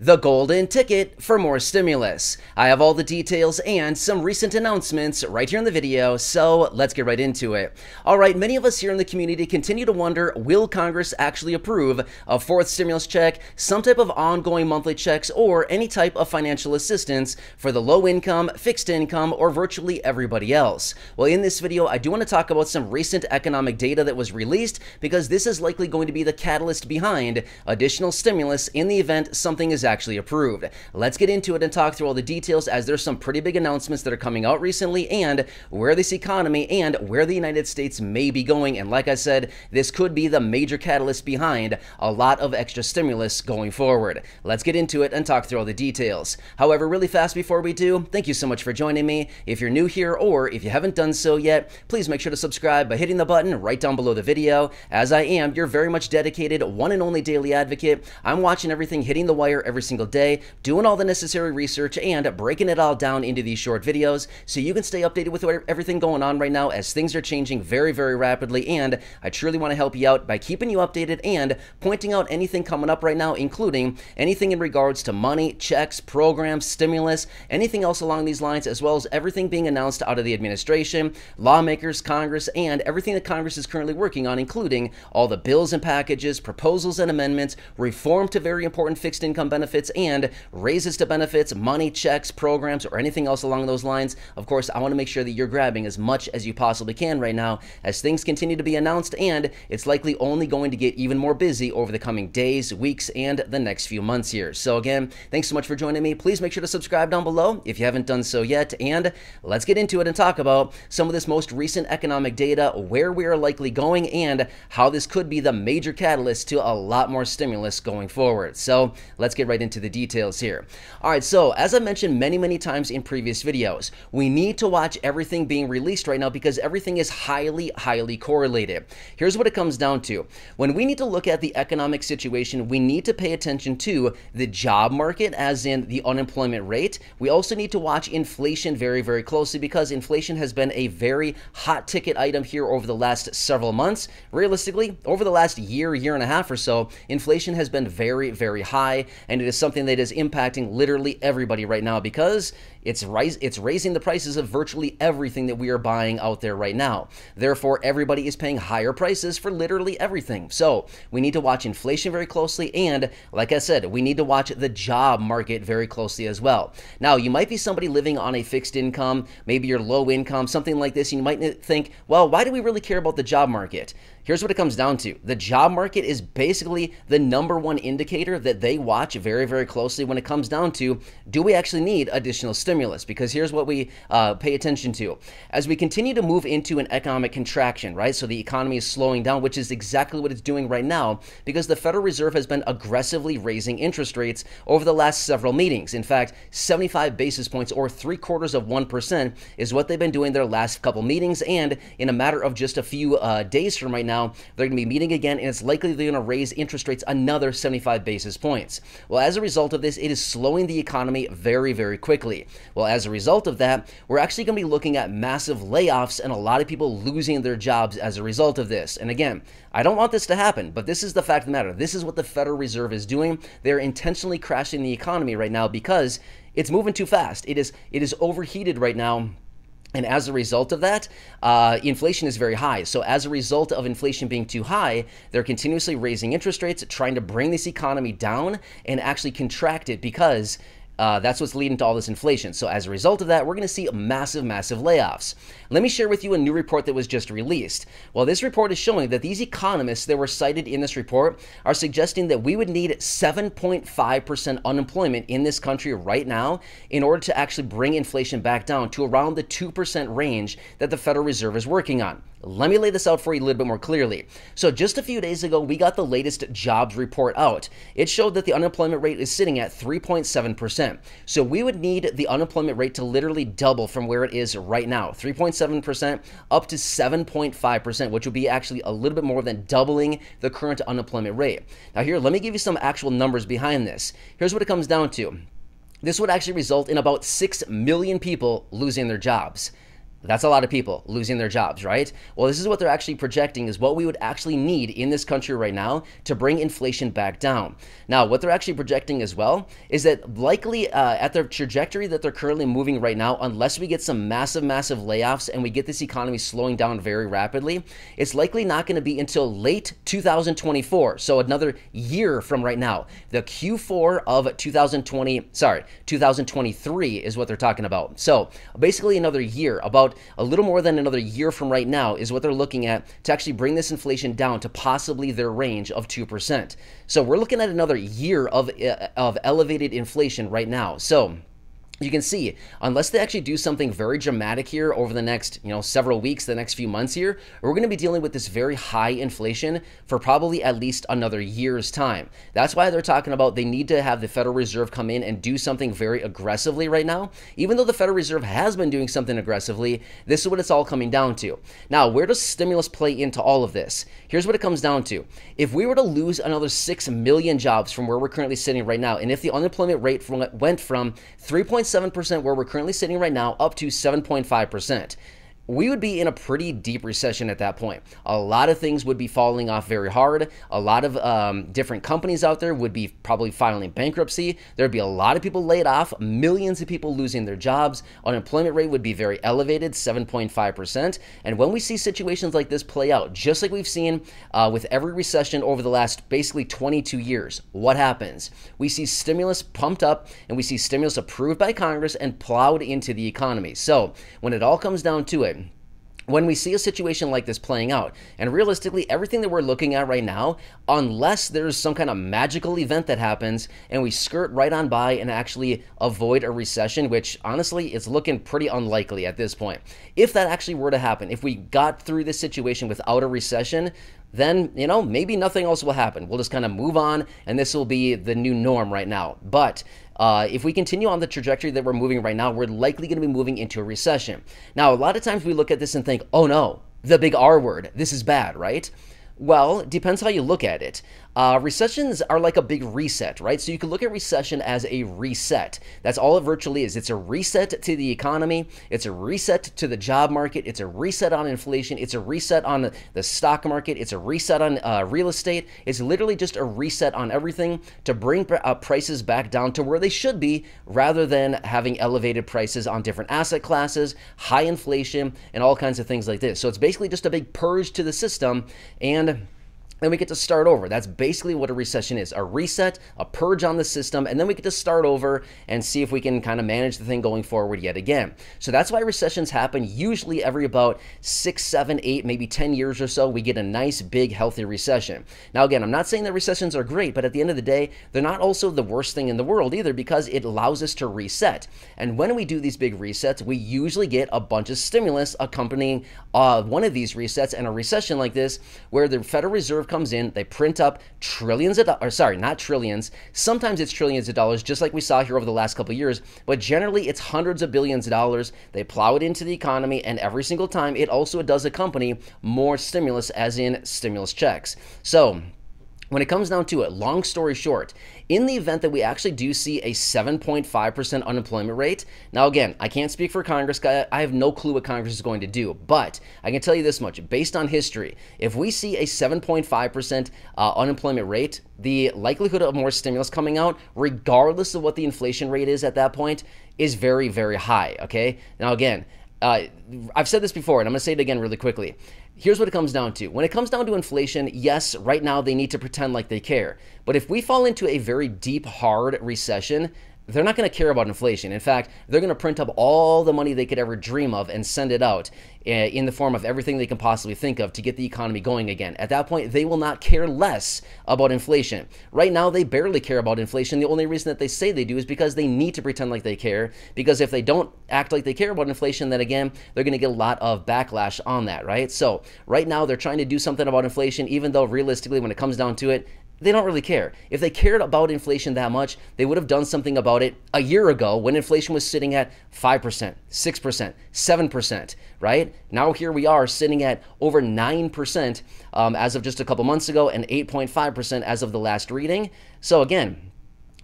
The golden ticket for more stimulus. I have all the details and some recent announcements right here in the video, so let's get right into it. All right, many of us here in the community continue to wonder, will Congress actually approve a fourth stimulus check, some type of ongoing monthly checks, or any type of financial assistance for the low income, fixed income, or virtually everybody else? Well, in this video, I do want to talk about some recent economic data that was released because this is likely going to be the catalyst behind additional stimulus in the event something is actually approved. Let's get into it and talk through all the details, as there's some pretty big announcements that are coming out recently and where this economy and where the United States may be going. And like I said, this could be the major catalyst behind a lot of extra stimulus going forward. Let's get into it and talk through all the details. However, really fast before we do, thank you so much for joining me. If you're new here or if you haven't done so yet, please make sure to subscribe by hitting the button right down below the video, as I am your very much dedicated one and only daily advocate. I'm watching everything hitting the wire every single day, doing all the necessary research and breaking it all down into these short videos so you can stay updated with everything going on right now, as things are changing very, very rapidly. And I truly want to help you out by keeping you updated and pointing out anything coming up right now, including anything in regards to money, checks, programs, stimulus, anything else along these lines, as well as everything being announced out of the administration, lawmakers, Congress, and everything that Congress is currently working on, including all the bills and packages, proposals and amendments, reform to very important fixed income benefits, and raises to benefits, money, checks, programs, or anything else along those lines. Of course, I want to make sure that you're grabbing as much as you possibly can right now, as things continue to be announced, and it's likely only going to get even more busy over the coming days, weeks, and the next few months here. So again, thanks so much for joining me. Please make sure to subscribe down below if you haven't done so yet, and let's get into it and talk about some of this most recent economic data, where we are likely going, and how this could be the major catalyst to a lot more stimulus going forward. So let's get right into the details here. All right, so as I mentioned many times in previous videos, we need to watch everything being released right now because everything is highly correlated. Here's what it comes down to. When we need to look at the economic situation, we need to pay attention to the job market, as in the unemployment rate. We also need to watch inflation very closely, because inflation has been a very hot ticket item here over the last several months. Realistically, over the last year and a half or so, inflation has been very high, and it is something that is impacting literally everybody right now, because it's raising the prices of virtually everything that we are buying out there right now. Therefore, everybody is paying higher prices for literally everything. So we need to watch inflation very closely, and like I said, we need to watch the job market very closely as well. Now, you might be somebody living on a fixed income, maybe you're low income, something like this. You might think, well, why do we really care about the job market? Here's what it comes down to. The job market is basically the #1 indicator that they watch very closely when it comes down to, do we actually need additional stimulus? Because here's what we pay attention to. As we continue to move into an economic contraction, right? So the economy is slowing down, which is exactly what it's doing right now, because the Federal Reserve has been aggressively raising interest rates over the last several meetings. In fact, 75 basis points, or 0.75% is what they've been doing their last couple meetings. And in a matter of just a few days from right now, they're going to be meeting again, and it's likely they're going to raise interest rates another 75 basis points. Well, as a result of this, it is slowing the economy very quickly. Well, as a result of that, we're actually going to be looking at massive layoffs and a lot of people losing their jobs as a result of this. And again, I don't want this to happen, but this is the fact of the matter. This is what the Federal Reserve is doing. They're intentionally crashing the economy right now because it's moving too fast. It is overheated right now. And as a result of that, inflation is very high. So as a result of inflation being too high, they're continuously raising interest rates, trying to bring this economy down and actually contract it, because that's what's leading to all this inflation. So as a result of that, we're going to see massive layoffs. Let me share with you a new report that was just released. Well, this report is showing that these economists that were cited in this report are suggesting that we would need 7.5% unemployment in this country right now in order to actually bring inflation back down to around the 2% range that the Federal Reserve is working on. Let me lay this out for you a little bit more clearly. So just a few days ago, we got the latest jobs report out. It showed that the unemployment rate is sitting at 3.7%. So we would need the unemployment rate to literally double from where it is right now, 3.7% up to 7.5%, which would be actually a little bit more than doubling the current unemployment rate. Now here, let me give you some actual numbers behind this. Here's what it comes down to. This would actually result in about 6 million people losing their jobs. That's a lot of people losing their jobs, right? Well, this is what they're actually projecting is what we would actually need in this country right now to bring inflation back down. Now, what they're actually projecting as well is that likely at the trajectory that they're currently moving right now, unless we get some massive layoffs and we get this economy slowing down very rapidly, it's likely not going to be until late 2024. So another year from right now. The Q4 of 2023 is what they're talking about. So basically another year, about a little more than another year from right now is what they're looking at to actually bring this inflation down to possibly their range of 2%. So we're looking at another year of elevated inflation right now. So you can see, unless they actually do something very dramatic here over the next, several weeks, the next few months here, we're going to be dealing with this very high inflation for probably at least another year's time. That's why they're talking about they need to have the Federal Reserve come in and do something very aggressively right now. Even though the Federal Reserve has been doing something aggressively, this is what it's all coming down to. Now, where does stimulus play into all of this? Here's what it comes down to. If we were to lose another 6 million jobs from where we're currently sitting right now, and if the unemployment rate went from 3.7% where we're currently sitting right now up to 7.5%, we would be in a pretty deep recession at that point. A lot of things would be falling off very hard. A lot of different companies out there would be probably filing bankruptcy. There'd be a lot of people laid off, millions of people losing their jobs. Unemployment rate would be very elevated, 7.5%. And when we see situations like this play out, just like we've seen with every recession over the last basically 22 years, what happens? We see stimulus pumped up and we see stimulus approved by Congress and plowed into the economy. So when it all comes down to it, when we see a situation like this playing out, and realistically, everything that we're looking at right now, unless there's some kind of magical event that happens and we skirt right on by and actually avoid a recession, which honestly is looking pretty unlikely at this point. If that actually were to happen, if we got through this situation without a recession, then, maybe nothing else will happen. We'll just kind of move on, and this will be the new norm right now. But if we continue on the trajectory that we're moving right now, we're likely going to be moving into a recession. Now, a lot of times we look at this and think, oh no, the big R word, this is bad, right? Well, it depends how you look at it. Recessions are like a big reset, right? So you can look at recession as a reset. That's all it virtually is. It's a reset to the economy. It's a reset to the job market. It's a reset on inflation. It's a reset on the stock market. It's a reset on real estate. It's literally just a reset on everything to bring prices back down to where they should be, rather than having elevated prices on different asset classes, high inflation, and all kinds of things like this. So it's basically just a big purge to the system, and then we get to start over. That's basically what a recession is. A reset, a purge on the system, and then we get to start over and see if we can kind of manage the thing going forward yet again. So that's why recessions happen usually every about 6, 7, 8, maybe 10 years or so. We get a nice, big, healthy recession. Now, again, I'm not saying that recessions are great, but at the end of the day, they're not also the worst thing in the world either, because it allows us to reset. And when we do these big resets, we usually get a bunch of stimulus accompanying one of these resets. And a recession like this, where the Federal Reserve comes in, they print up trillions of dollars, sorry, not trillions. Sometimes it's trillions of dollars, just like we saw here over the last couple of years, but generally it's hundreds of billions of dollars. They plow it into the economy, and every single time it also does accompany more stimulus, as in stimulus checks. So when it comes down to it, long story short, in the event that we actually do see a 7.5% unemployment rate, now again, I can't speak for Congress, I have no clue what Congress is going to do, but I can tell you this much, based on history, if we see a 7.5% unemployment rate, the likelihood of more stimulus coming out, regardless of what the inflation rate is at that point, is very, very high, okay? Now again, I've said this before, and I'm going to say it again really quickly. Here's what it comes down to. When it comes down to inflation, yes, right now they need to pretend like they care. But if we fall into a very deep, hard recession, they're not going to care about inflation. In fact, they're going to print up all the money they could ever dream of and send it out in the form of everything they can possibly think of to get the economy going again. At that point, they will not care less about inflation. Right now, they barely care about inflation. The only reason that they say they do is because they need to pretend like they care, because if they don't act like they care about inflation, then again, they're going to get a lot of backlash on that, right? So right now, they're trying to do something about inflation, even though realistically, when it comes down to it, they don't really care. If they cared about inflation that much, they would have done something about it a year ago when inflation was sitting at 5%, 6%, 7%, right? Now here we are sitting at over 9% as of just a couple months ago, and 8.5% as of the last reading. So again,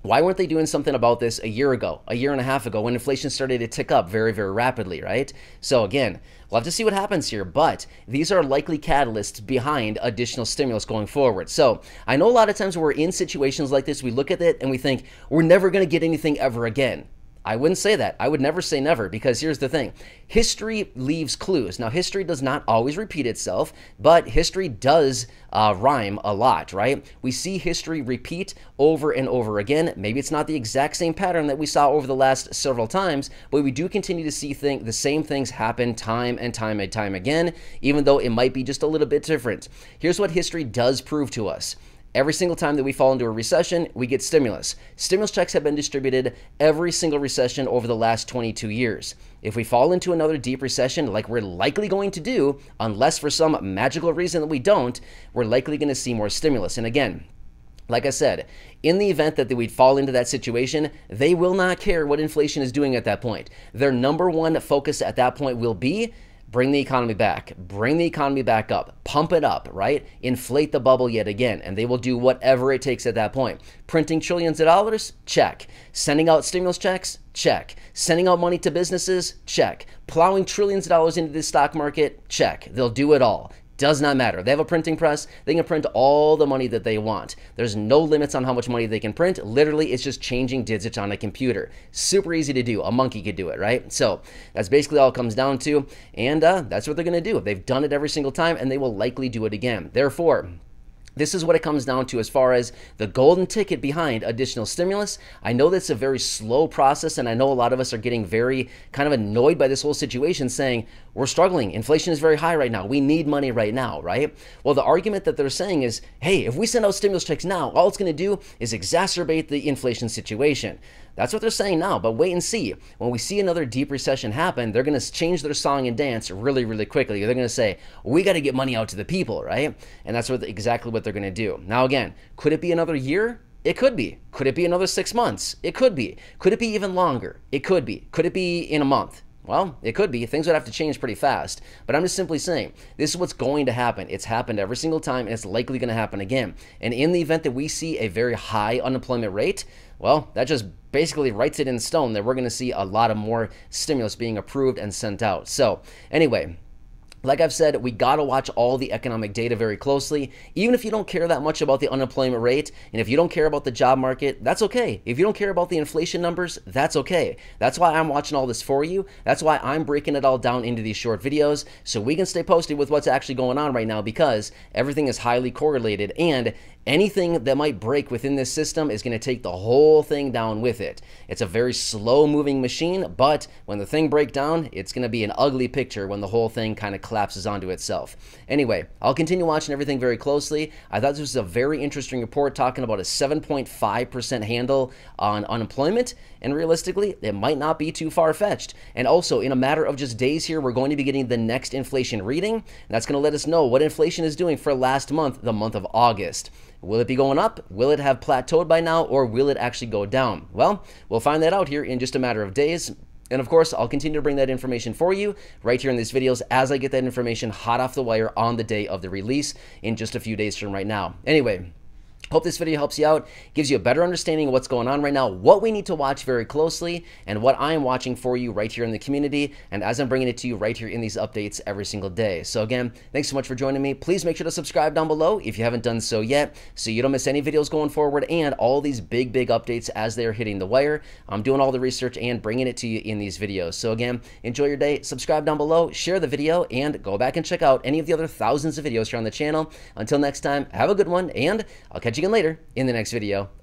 Why weren't they doing something about this a year ago, a year and a half ago, when inflation started to tick up very, very rapidly, right? So again, we'll have to see what happens here, but these are likely catalysts behind additional stimulus going forward. So I know a lot of times when we're in situations like this, we look at it and we think we're never going to get anything ever again. I wouldn't say that. I would never say never, because here's the thing. History leaves clues. Now, history does not always repeat itself, but history does rhyme a lot, right? We see history repeat over and over again. Maybe it's not the exact same pattern that we saw over the last several times, but we do continue to see the same things happen time and time and time again, even though it might be just a little bit different. Here's what history does prove to us. Every single time that we fall into a recession, we get stimulus. Stimulus checks have been distributed every single recession over the last 22 years. If we fall into another deep recession, like we're likely going to do, unless for some magical reason that we don't, we're likely going to see more stimulus. And again, like I said, in the event that we'd fall into that situation, they will not care what inflation is doing at that point. Their number one focus at that point will be bring the economy back, bring the economy back up, pump it up, right? Inflate the bubble yet again, and they will do whatever it takes at that point. Printing trillions of dollars? Check. Sending out stimulus checks? Check. Sending out money to businesses? Check. Plowing trillions of dollars into the stock market? Check. They'll do it all. Does not matter. They have a printing press. They can print all the money that they want. There's no limits on how much money they can print. Literally, it's just changing digits on a computer. Super easy to do. A monkey could do it, right? So that's basically all it comes down to. And that's what they're going to do. They've done it every single time, and they will likely do it again. Therefore, this is what it comes down to as far as the golden ticket behind additional stimulus. I know that's a very slow process, and I know a lot of us are getting very kind of annoyed by this whole situation, saying we're struggling. Inflation is very high right now. We need money right now, right? Well, the argument that they're saying is, hey, if we send out stimulus checks now, all it's going to do is exacerbate the inflation situation. That's what they're saying now, but wait and see. When we see another deep recession happen, they're going to change their song and dance really, really quickly. They're going to say, we got to get money out to the people, right? And that's exactly what they're going to do. Now, again, could it be another year? It could be. Could it be another 6 months? It could be. Could it be even longer? It could be. Could it be in a month? Well, it could be. Things would have to change pretty fast. But I'm just simply saying, this is what's going to happen. It's happened every single time, and it's likely going to happen again. And in the event that we see a very high unemployment rate, well, that just basically writes it in stone that we're going to see a lot of more stimulus being approved and sent out. So anyway, like I've said, we got to watch all the economic data very closely. Even if you don't care that much about the unemployment rate, and if you don't care about the job market, that's okay. If you don't care about the inflation numbers, that's okay. That's why I'm watching all this for you. That's why I'm breaking it all down into these short videos, so we can stay posted with what's actually going on right now, because everything is highly correlated, and anything that might break within this system is going to take the whole thing down with it. It's a very slow moving machine, but when the thing breaks down, it's going to be an ugly picture when the whole thing kind of collapses onto itself. Anyway, I'll continue watching everything very closely. I thought this was a very interesting report talking about a 7.5% handle on unemployment, and realistically, it might not be too far-fetched. And also, in a matter of just days here, we're going to be getting the next inflation reading, and that's going to let us know what inflation is doing for last month, the month of August. Will it be going up? Will it have plateaued by now, or will it actually go down? Well, we'll find that out here in just a matter of days. And of course, I'll continue to bring that information for you right here in these videos as I get that information hot off the wire on the day of the release in just a few days from right now. Anyway, hope this video helps you out, gives you a better understanding of what's going on right now, what we need to watch very closely, and what I'm watching for you right here in the community, and as I'm bringing it to you right here in these updates every single day. So again, thanks so much for joining me. Please make sure to subscribe down below if you haven't done so yet, so you don't miss any videos going forward, and all these big updates as they're hitting the wire. I'm doing all the research and bringing it to you in these videos. So again, enjoy your day, subscribe down below, share the video, and go back and check out any of the other thousands of videos here on the channel. Until next time, have a good one, and I'll catch you again later in the next video.